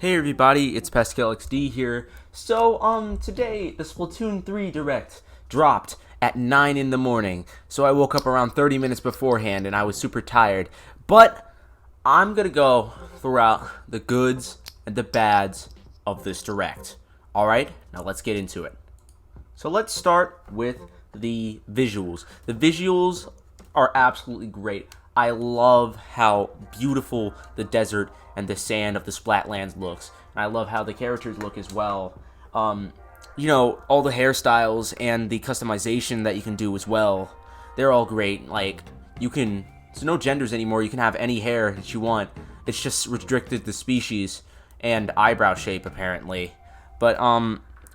Hey everybody, it's Pascal XD here. So, today the Splatoon 3 Direct dropped at 9 in the morning. So I woke up around 30 minutes beforehand and I was super tired. But I'm gonna go throughout the goods and the bads of this Direct. Alright, now let's get into it. So let's start with the visuals. The visuals are absolutely great. I love how beautiful the desert and the sand of the Splatlands looks. And I love how the characters look as well. All the hairstyles and the customization that you can do as well. They're all great. There's no genders anymore. You can have any hair that you want. It's just restricted to species and eyebrow shape, apparently. But,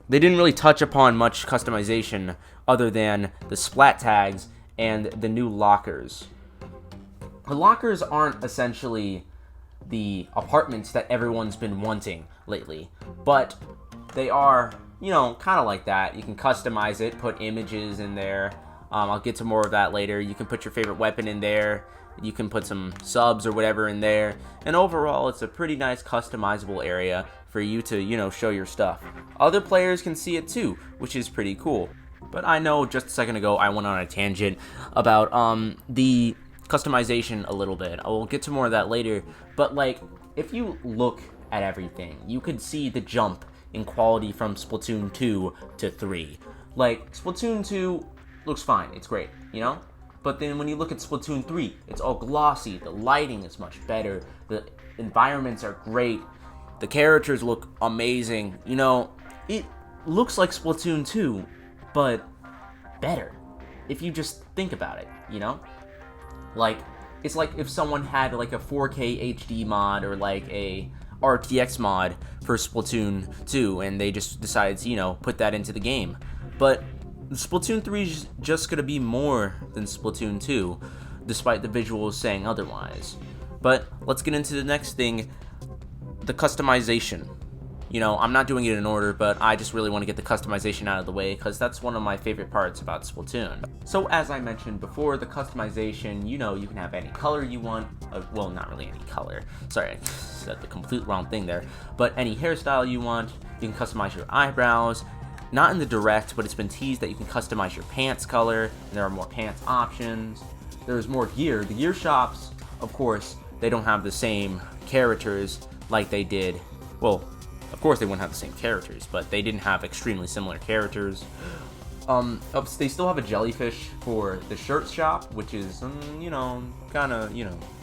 they didn't really touch upon much customization other than the splat tags and the new lockers. The lockers aren't essentially the apartments that everyone's been wanting lately, but they are, kind of like that. You can customize it, put images in there. I'll get to more of that later. You can put your favorite weapon in there. You can put some subs or whatever in there. And overall, it's a pretty nice customizable area for you to, show your stuff. Other players can see it too, which is pretty cool. But I know just a second ago I went on a tangent about the customization a little bit. I will get to more of that later. But if you look at everything, you could see the jump in quality from Splatoon 2 to 3. Splatoon 2 looks fine, it's great, But then when you look at Splatoon 3, it's all glossy, the lighting is much better, the environments are great, the characters look amazing, it looks like Splatoon 2, but better, if you just think about it, It's like if someone had a 4K HD mod or a RTX mod for Splatoon 2 and they just decided to, put that into the game. But Splatoon 3 is just going to be more than Splatoon 2, despite the visuals saying otherwise. But let's get into the next thing, the customization. I'm not doing it in order, but I just really want to get the customization out of the way because that's one of my favorite parts about Splatoon. So as I mentioned before, the customization, you can have any color you want. Well, not really any color. Sorry, I said the complete wrong thing there. But any hairstyle you want, you can customize your eyebrows. Not in the Direct, but it's been teased that you can customize your pants color, and there are more pants options. There's more gear. The gear shops, of course, they don't have the same characters like they did. Well, of course they wouldn't have the same characters, but they didn't have extremely similar characters. They still have a jellyfish for the shirt shop, which is, kind of,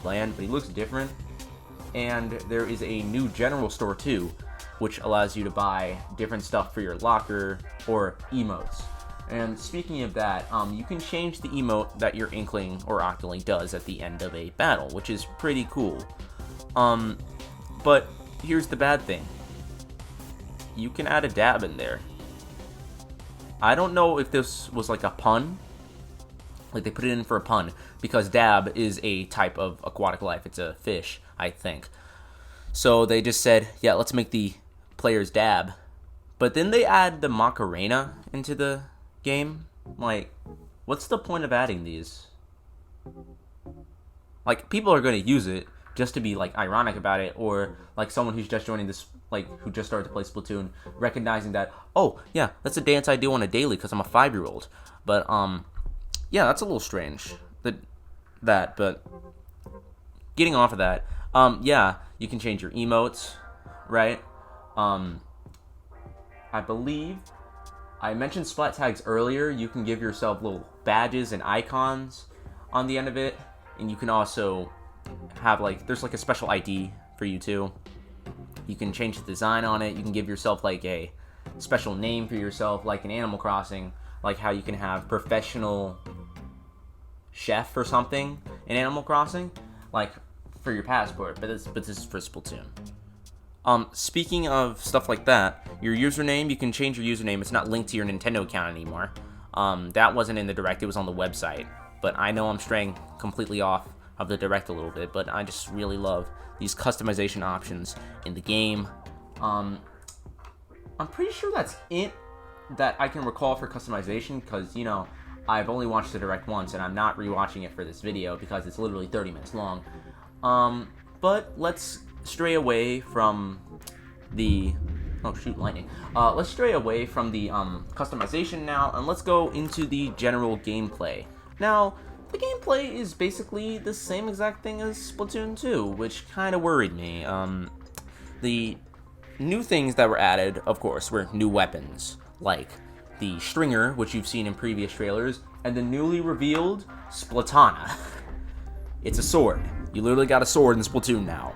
bland, but he looks different. And there is a new general store too, which allows you to buy different stuff for your locker or emotes. And speaking of that, you can change the emote that your Inkling or Octoling does at the end of a battle, which is pretty cool. But here's the bad thing. You can add a dab in there. I don't know if this was a pun. They put it in for a pun, because dab is a type of aquatic life. It's a fish, I think. So they just said, yeah, let's make the players dab. But then they add the Macarena into the game. What's the point of adding these? People are going to use it just to be ironic about it, or someone who's just joining this, who just started to play Splatoon, recognizing that, oh yeah, that's a dance I do on a daily because I'm a 5-year-old. But yeah, that's a little strange. But getting off of that, yeah, you can change your emotes, right? I believe I mentioned splat tags earlier. You can give yourself little badges and icons on the end of it, and you can also have there's a special ID for you too. You can change the design on it. You can give yourself a special name for yourself, like in Animal Crossing, how you can have professional chef or something in Animal Crossing, for your passport. But this is for Splatoon. Speaking of stuff like that, your username, you can change your username. It's not linked to your Nintendo account anymore. That wasn't in the Direct. It was on the website. But I know I'm straying completely off of the Direct a little bit, but I just really love these customization options in the game. I'm pretty sure that's it that I can recall for customization, because, I've only watched the Direct once, and I'm not rewatching it for this video because it's literally 30 minutes long. But let's stray away from the... Oh, shoot, lightning. Let's stray away from the customization now, and let's go into the general gameplay. Now, the gameplay is basically the same exact thing as Splatoon 2, which kind of worried me. The new things that were added, of course, were new weapons, like the Stringer, which you've seen in previous trailers, and the newly revealed Splatana. It's a sword. You literally got a sword in Splatoon now.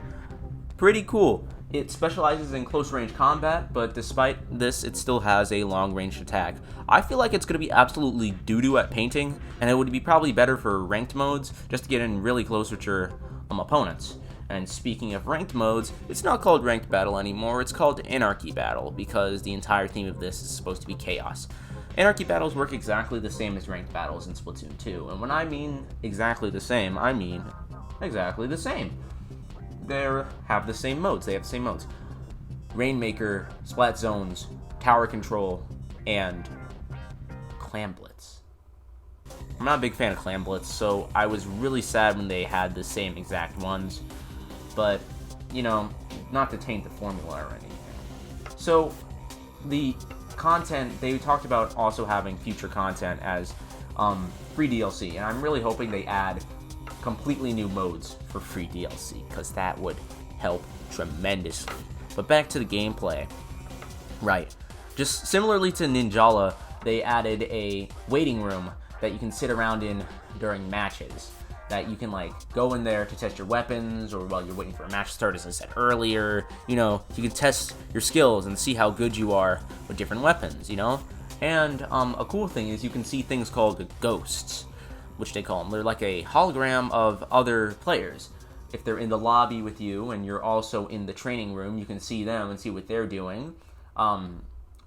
Pretty cool. It specializes in close-range combat, but despite this, it still has a long-range attack. I feel like it's going to be absolutely doo-doo at painting, and it would be probably better for ranked modes, just to get in really close with your opponents. And speaking of ranked modes, it's not called Ranked Battle anymore, it's called Anarchy Battle, because the entire theme of this is supposed to be chaos. Anarchy Battles work exactly the same as Ranked Battles in Splatoon 2, and when I mean exactly the same, I mean exactly the same. They have the same modes. Rainmaker, Splat Zones, Tower Control, and Clam Blitz. I'm not a big fan of Clam Blitz, so I was really sad when they had the same exact ones. But, you know, not to taint the formula or anything. So, the content, they talked about also having future content as free DLC, and I'm really hoping they add completely new modes for free DLC, because that would help tremendously. But back to the gameplay. Right. Just similarly to Ninjala, they added a waiting room that you can sit around in during matches. That you can, like, go in there to test your weapons, or while you're waiting for a match to start, as I said earlier. You know, you can test your skills and see how good you are with different weapons, you know? And a cool thing is you can see things called ghosts, which they call them. They're like a hologram of other players. If they're in the lobby with you and you're also in the training room, you can see them and see what they're doing.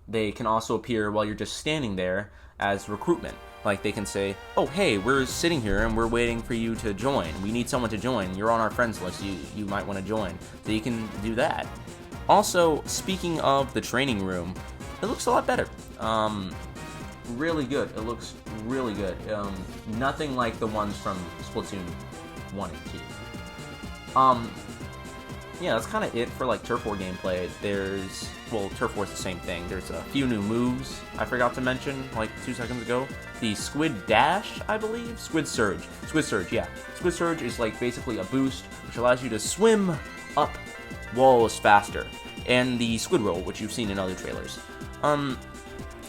They can also appear while you're just standing there as recruitment. Like, they can say, oh, hey, we're sitting here and we're waiting for you to join. We need someone to join. You're on our friends list. You might want to join. So you can do that. Also, speaking of the training room, it looks a lot better. Really good. It looks really good. Nothing like the ones from Splatoon 1 and 2. Yeah, that's kind of it for, like, Turf War gameplay. Turf War's the same thing. There's a few new moves I forgot to mention, like, 2 seconds ago. The Squid Dash, I believe? Squid Surge, yeah. Squid Surge is, like, basically a boost, which allows you to swim up walls faster. And the Squid Roll, which you've seen in other trailers.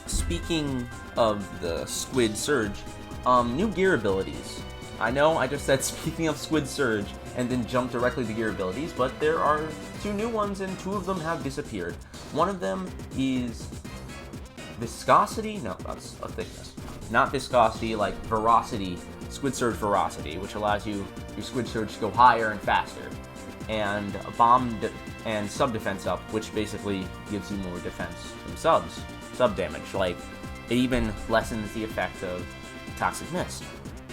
Speaking of the Squid Surge, new gear abilities. I know I just said speaking of Squid Surge and then jumped directly to gear abilities, but there are 2 new ones and 2 of them have disappeared. One of them is Viscosity? No, that's a thickness. Not Viscosity, like Veracity, Squid Surge Veracity, which allows your Squid Surge to go higher and faster. And Bomb and Sub Defense Up, which basically gives you more defense from sub damage. Like, it even lessens the effect of Toxic Mist.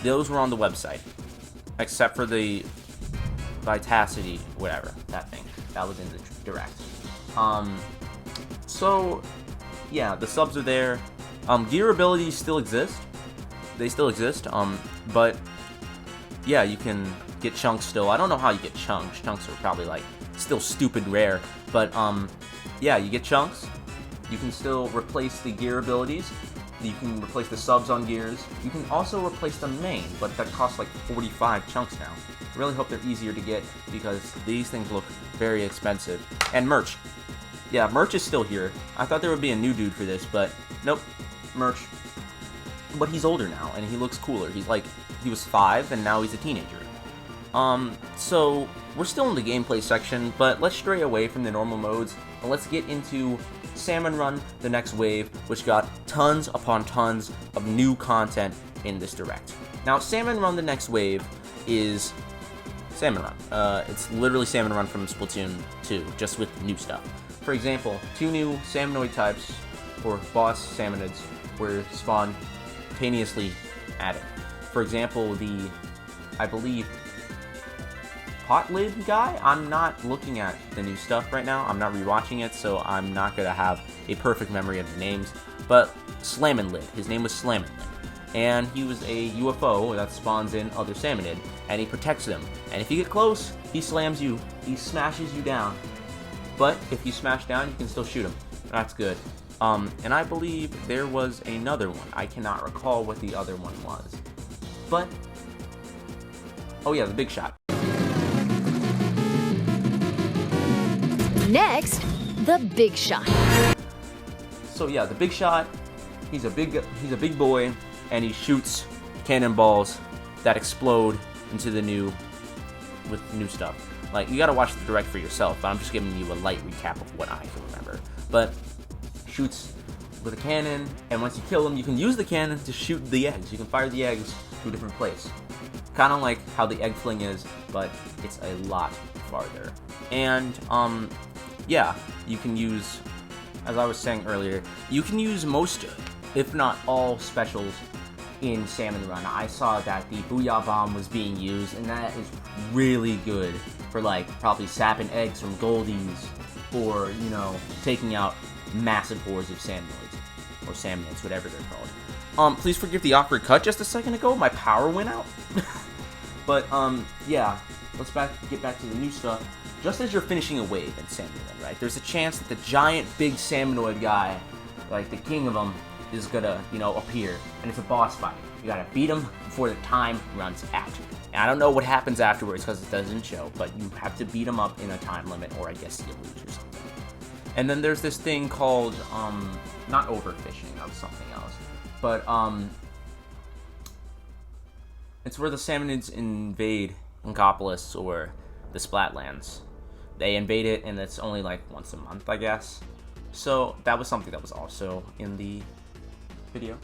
Those were on the website, except for the Vitacity, whatever, that thing. That was in the Direct. So, yeah, the subs are there. Gear abilities still exist. They still exist, but, yeah, you can get chunks still. I don't know how you get chunks. Chunks are probably, like, still stupid rare, but, yeah, you get chunks. You can still replace the gear abilities. You can replace the subs on gears. You can also replace the main, but that costs like 45 chunks now. I really hope they're easier to get, because these things look very expensive. And merch. Yeah, merch is still here. I thought there would be a new dude for this, but nope. Merch. But he's older now, and he looks cooler. He was 5, and now he's a teenager. So, we're still in the gameplay section, but let's stray away from the normal modes, and let's get into Salmon Run, the next wave, which got tons upon tons of new content in this Direct. Now, Salmon Run, the next wave, is Salmon Run. It's literally Salmon Run from Splatoon 2, just with new stuff. For example, 2 new Salmonoid types, or boss Salmonids, were spontaneously added. For example, I believe, Pot Lid guy? I'm not looking at the new stuff right now. I'm not rewatching it, so I'm not going to have a perfect memory of the names. But Slammin' Lid. His name was Slammin' Lid. And he was a UFO that spawns in other Salmonid, and he protects them. And if you get close, he slams you. He smashes you down. but if you smash down, you can still shoot them. That's good. And I believe there was another one. I cannot recall what the other one was. But, oh yeah, the big shot. Next, the big shot. So yeah, the big shot, he's a big boy, and he shoots cannonballs that explode into the new stuff. Like, you gotta watch the direct for yourself, but I'm just giving you a light recap of what I can remember. But shoots with a cannon, and once you kill him, you can use the cannon to shoot the eggs. You can fire the eggs to a different place. Kind of like how the egg fling is, but it's a lot farther. And, yeah, you can use, as I was saying earlier, you can use most, if not all, specials in Salmon Run. I saw that the Booyah Bomb was being used, and that is really good for, like, probably sapping eggs from Goldies, or, you know, taking out massive hordes of Salmonoids, or Salmonids, whatever they're called. Please forgive the awkward cut just a second ago, my power went out. But, yeah, let's get back to the new stuff. Just as you're finishing a wave in Salmon Run, right, there's a chance that the giant big Salmonoid guy, like the king of them, is gonna, you know, appear, and it's a boss fight. You gotta beat him before the time runs out. And I don't know what happens afterwards because it doesn't show, but you have to beat him up in a time limit, or I guess you lose or something. And then there's this thing called, not overfishing, that was something else, but, it's where the Salmonids invade Inkopolis, or the Splatlands. They invade it, and it's only like once a month, I guess. So that was something that was also in the video.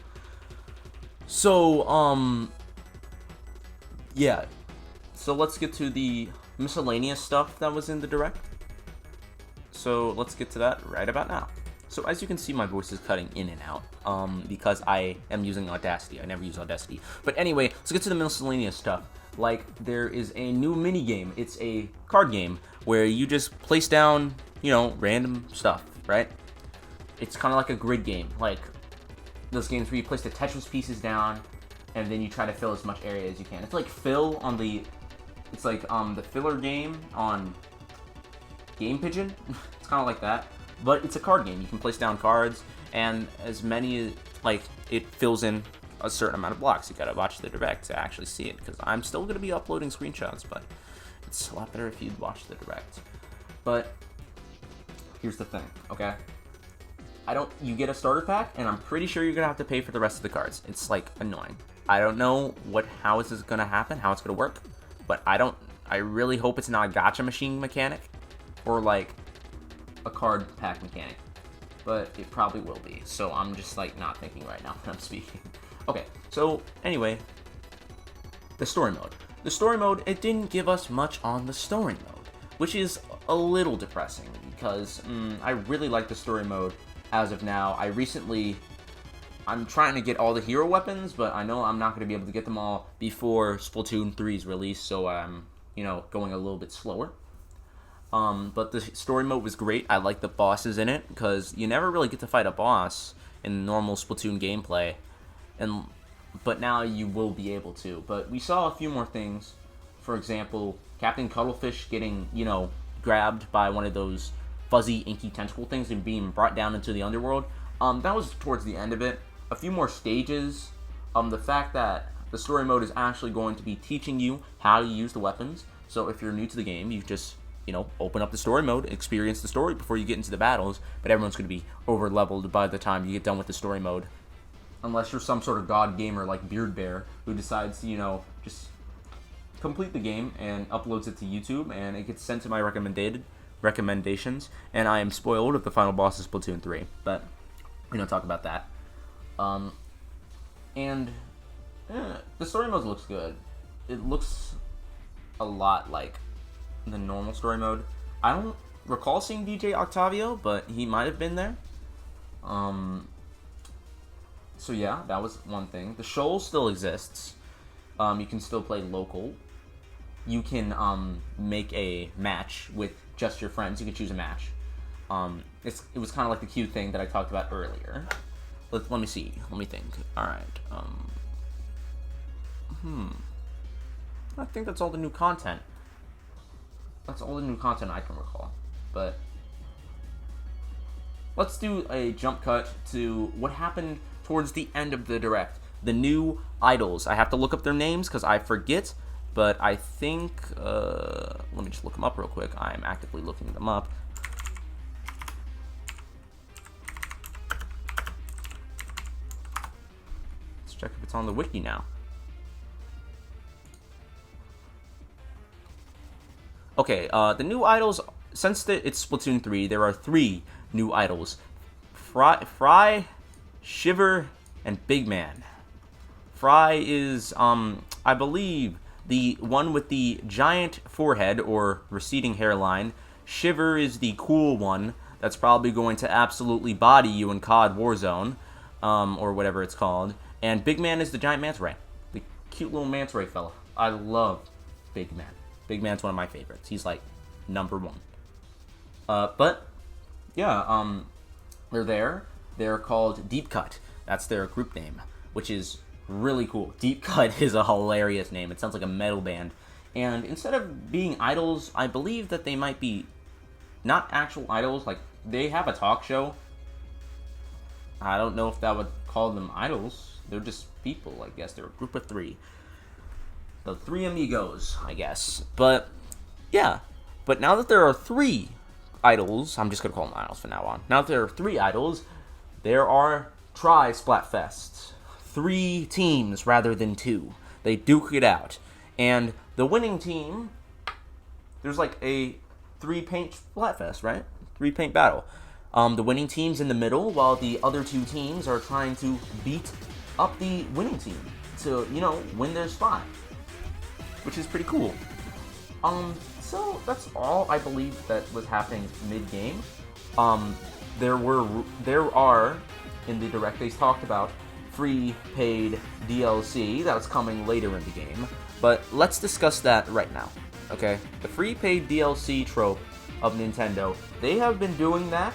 So, yeah. So let's get to the miscellaneous stuff that was in the direct. So let's get to that right about now. So as you can see, my voice is cutting in and out, because I am using Audacity. I never use Audacity. But anyway, let's get to the miscellaneous stuff. Like, there is a new mini game. It's a card game where you just place down, you know, random stuff, right? It's kind of like a grid game, like those games where you place the Tetris pieces down, and then you try to fill as much area as you can. It's like Fill on the, it's like the filler game on Game Pigeon. It's kind of like that, but it's a card game. You can place down cards, and as many, like, it fills in a certain amount of blocks. You gotta watch the direct to actually see it, because I'm still gonna be uploading screenshots, but it's a lot better if you'd watch the direct. But here's the thing, okay? You get a starter pack, and I'm pretty sure you're gonna have to pay for the rest of the cards. It's, like, annoying. I don't know how this is gonna happen, how it's gonna work, but I really hope it's not a gacha machine mechanic, or, like, a card pack mechanic, but it probably will be, so I'm just, like, not thinking right now when I'm speaking. Okay, so, anyway, the story mode. The story mode, it didn't give us much on the story mode, which is a little depressing, because I really like the story mode as of now. I'm trying to get all the hero weapons, but I know I'm not going to be able to get them all before Splatoon 3's release, so I'm, you know, going a little bit slower. But the story mode was great. I like the bosses in it, because you never really get to fight a boss in normal Splatoon gameplay, but now you will be able to. But we saw a few more things. For example, Captain Cuttlefish getting, you know, grabbed by one of those fuzzy, inky tentacle things and being brought down into the underworld. That was towards the end of it. A few more stages. The fact that the story mode is actually going to be teaching you how to use the weapons. So if you're new to the game, you just, you know, open up the story mode, experience the story before you get into the battles, but everyone's going to be over-leveled by the time you get done with the story mode. Unless you're some sort of god gamer like Beard Bear, who decides to, you know, just complete the game and uploads it to YouTube, and it gets sent to my recommendations, and I am spoiled if the final boss is Splatoon 3, but we don't talk about that. The story mode looks good. It looks a lot like the normal story mode. I don't recall seeing DJ Octavio, but he might have been there. So yeah, that was one thing. The shoal still exists. You can still play local. You can make a match with just your friends. You can choose a match. It was kind of like the cute thing that I talked about earlier. Let me see. Let me think. All right. I think that's all the new content. That's all the new content I can recall. But let's do a jump cut to what happened towards the end of the direct. The new idols. I have to look up their names because I forget, but I think, let me just look them up real quick. I am actively looking them up. Let's check if it's on the wiki now. Okay, the new idols, since it's Splatoon 3, there are 3 new idols. Fry, Shiver, and Big Man. Fry is, I believe, the one with the giant forehead or receding hairline. Shiver is the cool one that's probably going to absolutely body you in COD Warzone, or whatever it's called. And Big Man is the giant manta ray, the cute little manta ray fella. I love Big Man. Big Man's one of my favorites. He's like #1. But yeah, they're there. They're called Deep Cut. That's their group name, which is really cool. Deep Cut is a hilarious name. It sounds like a metal band. And instead of being idols, I believe that they might be not actual idols. Like, they have a talk show. I don't know if that would call them idols. They're just people, I guess. They're a group of 3. The 3 amigos, I guess. But, yeah. But now that there are 3 idols, I'm just going to call them idols from now on. Now that there are 3 idols, there are Splatfests. 3 teams rather than 2. They duke it out. And the winning team, there's like a 3-paint Splatfest, right? 3-paint battle. The winning team's in the middle, while the other 2 teams are trying to beat up the winning team to, win their spot, which is pretty cool. So that's all I believe that was happening mid-game. There are in the direct they talked about free paid DLC that's coming later in the game, but let's discuss that right now. Okay, the free paid DLC trope of Nintendo, they have been doing that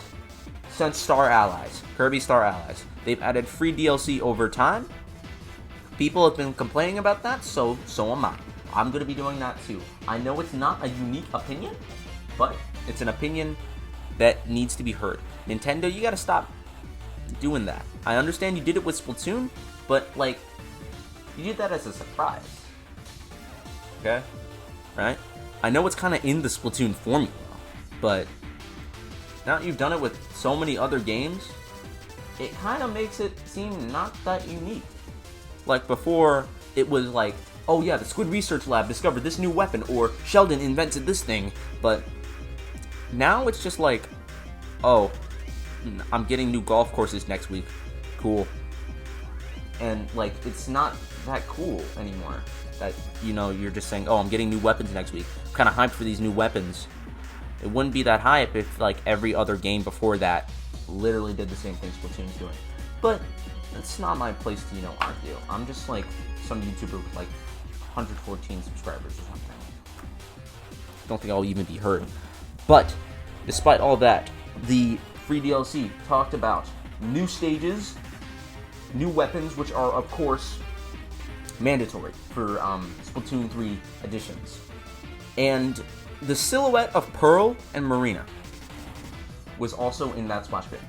since Star Allies, Kirby Star Allies. They've added free DLC over time. People have been complaining about that, so am I. I'm going to be doing that too. I know it's not a unique opinion, but it's an opinion that needs to be heard. Nintendo, you got to stop doing that. I understand you did it with Splatoon, but like, you did that as a surprise. Okay? Right? I know it's kind of in the Splatoon formula, but now that you've done it with so many other games, it kind of makes it seem not that unique. Like before, it was like, oh yeah, the Squid Research Lab discovered this new weapon, or Sheldon invented this thing, but now it's just like, oh, I'm getting new golf courses next week. Cool. And like, it's not that cool anymore. That, you're just saying, oh, I'm getting new weapons next week. I'm kind of hyped for these new weapons. It wouldn't be that hype if like every other game before that literally did the same thing Splatoon's doing. But it's not my place to, argue. I'm just like some YouTuber with like 114 subscribers or something. Don't think I'll even be heard. But despite all that, the free DLC talked about new stages, new weapons, which are of course mandatory for Splatoon 3 editions, and the silhouette of Pearl and Marina was also in that splash pad.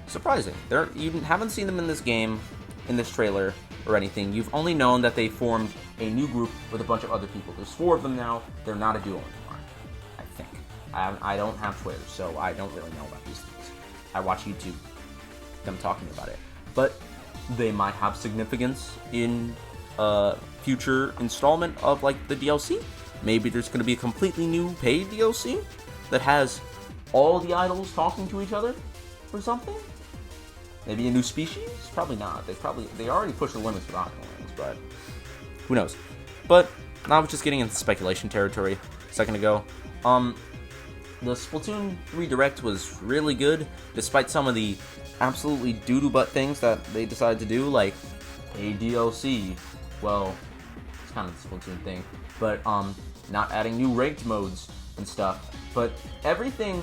Surprising. You haven't seen them in this game, in this trailer, or anything. You've only known that they formed a new group with a bunch of other people. There's 4 of them now. They're not a duo anymore, I think. I don't have Twitter, so I don't really know about these things. I watch YouTube, them talking about it. But they might have significance in a future installment of like the DLC. Maybe there's going to be a completely new paid DLC that has all the idols talking to each other or something. Maybe a new species? Probably not. They already pushed the limits with Octolings, but who knows? But I was just getting into speculation territory a second ago. The Splatoon 3 Direct was really good, despite some of the absolutely doo-doo butt things that they decided to do, like a DLC. Well, it's kind of the Splatoon thing, but not adding new ranked modes and stuff. But everything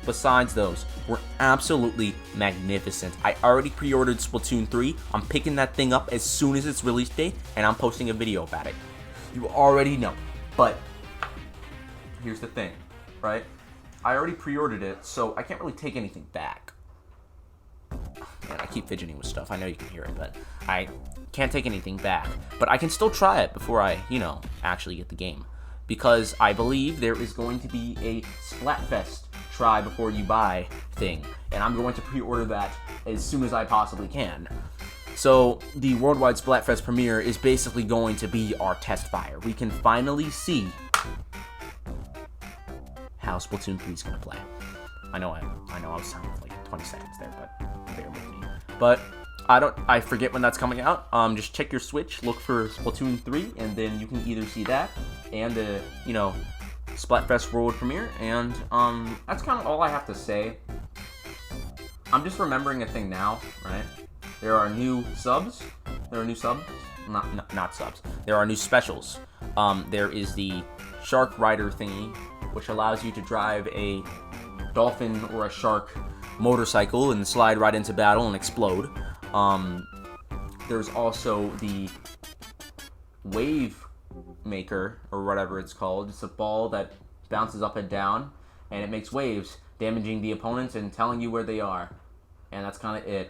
besides those were absolutely magnificent. I already pre-ordered Splatoon 3. I'm picking that thing up as soon as its release date, and I'm posting a video about it. You already know. But here's the thing, right? I already pre-ordered it, so I can't really take anything back. Man, I keep fidgeting with stuff. I know you can hear it, but I can't take anything back. But I can still try it before I, actually get the game. Because I believe there is going to be a Splatfest try before you buy thing. And I'm going to pre-order that as soon as I possibly can. So the Worldwide Splatfest premiere is basically going to be our test fire. We can finally see how Splatoon 3 is going to play. I know I was silent for like 20 seconds there, but bear with me. But I forget when that's coming out. Just check your Switch, look for Splatoon 3, and then you can either see that and the, Splatfest World premiere. And that's kind of all I have to say. I'm just remembering a thing now, right? There are new subs. Not subs. There are new specials. There is the Shark Rider thingy, which allows you to drive a dolphin or a shark motorcycle and slide right into battle and explode. There's also the Wave Maker, or whatever it's called. It's a ball that bounces up and down, and it makes waves, damaging the opponents and telling you where they are. And that's kind of it.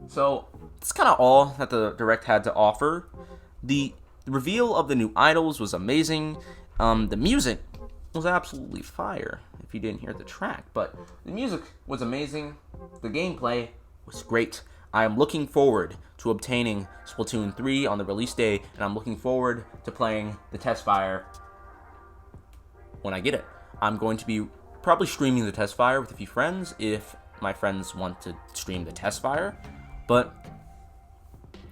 So, that's kind of all that the Direct had to offer. The reveal of the new idols was amazing. The music was absolutely fire, if you didn't hear the track. But the music was amazing. The gameplay was great. I am looking forward to obtaining Splatoon 3 on the release day, and I'm looking forward to playing the test fire when I get it. I'm going to be probably streaming the test fire with a few friends if my friends want to stream the test fire. But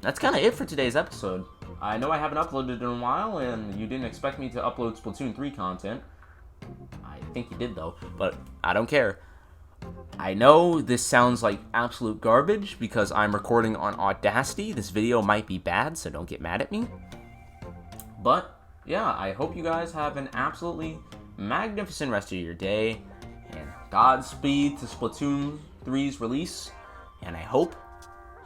that's kind of it for today's episode. I know I haven't uploaded in a while, and you didn't expect me to upload Splatoon 3 content. I think you did, though, but I don't care. I know this sounds like absolute garbage because I'm recording on Audacity. This video might be bad, so don't get mad at me. But, yeah, I hope you guys have an absolutely magnificent rest of your day, and Godspeed to Splatoon 3's release, and I hope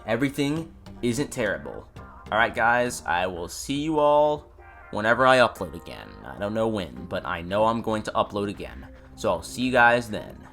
everything isn't terrible. Alright guys, I will see you all whenever I upload again. I don't know when, but I know I'm going to upload again. So I'll see you guys then.